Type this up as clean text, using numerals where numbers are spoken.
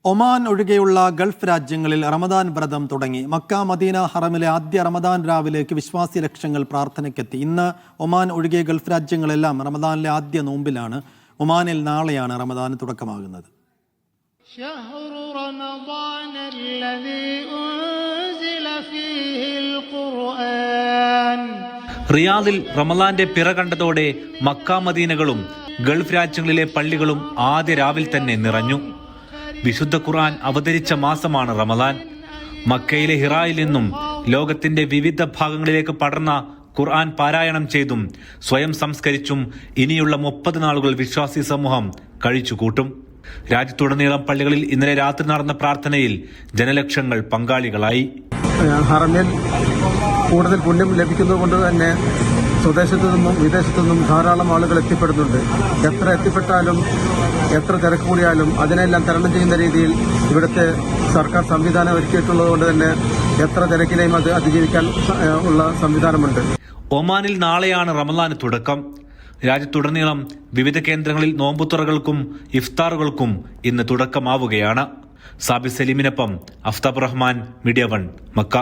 Oman ഒഴികെയുള്ള Gulf രാജ്യങ്ങളിൽ റമദാൻ വ്രതം തുടങ്ങി. മക്ക മദീന ഹറമിലെ ആദ്യ റമദാൻ രാവിലേക്ക് വിശ്വാസി ലക്ഷങ്ങൾ പ്രാർത്ഥനയ്ക്കെത്തി. ഇന്ന് ഒമാൻ ഒഴികെ ഗൾഫ് രാജ്യങ്ങളെല്ലാം റമദാനിലെ ആദ്യ നോമ്പിലാണ്. ഒമാനിൽ നാളെയാണ് റമദാൻ തുടക്കമാകുന്നത്. റിയാദിൽ റമദാന്റെ പിറ കണ്ടതോടെ മക്ക മദീനകളും ഗൾഫ് രാജ്യങ്ങളിലെ പള്ളികളും ആദ്യ രാവിൽ തന്നെ നിറഞ്ഞു. വിശുദ്ധ ഖുർആൻ അവതരിച്ച മാസമാണ് റമദാൻ. മക്കയിലെ ഹിറായിൽ നിന്നും ലോകത്തിന്റെ വിവിധ ഭാഗങ്ങളിലേക്ക് പടർന്ന ഖുർആൻ പാരായണം ചെയ്തും സ്വയം സംസ്കരിച്ചും ഇനിയുള്ള 30 നാളുകൾ വിശ്വാസി സമൂഹം കഴിച്ചുകൂട്ടും. രാജ്യത്തുടനീളം പള്ളികളിൽ ഇന്നലെ രാത്രി നടന്ന പ്രാർത്ഥനയിൽ ജനലക്ഷങ്ങൾ പങ്കാളികളായി. ഹറമിൽ കൂടുതൽ പുണ്യം ലഭിക്കുന്നതുകൊണ്ട് തന്നെ സ്വദേശത്തു നിന്നും വിദേശത്തു നിന്നും ധാരാളം ആളുകൾ എത്തിപ്പെടുന്നുണ്ട്. എത്ര എത്തിപ്പെട്ടാലും എത്ര തിരക്ക് കൂടിയാലും അതിനെല്ലാം തരണം ചെയ്യുന്ന രീതിയിൽ ഇവിടുത്തെ സർക്കാർ സംവിധാനം ഒരുക്കിയിട്ടുള്ളതുകൊണ്ട് തന്നെ എത്ര തിരക്കിനെയും അത് അതിജീവിക്കാൻ ഉള്ള സംവിധാനമുണ്ട്. ഒമാനിൽ നാളെയാണ് റമദാന് തുടക്കം. രാജ്യത്തുടനീളം വിവിധ കേന്ദ്രങ്ങളിൽ നോമ്പുതുറകൾക്കും ഇഫ്താറുകൾക്കും ഇന്ന് തുടക്കമാവുകയാണ്. സാബിർ സലീമിനൊപ്പം അഫ്താബ് റഹ്മാൻ, മീഡിയ 1, മക്ക.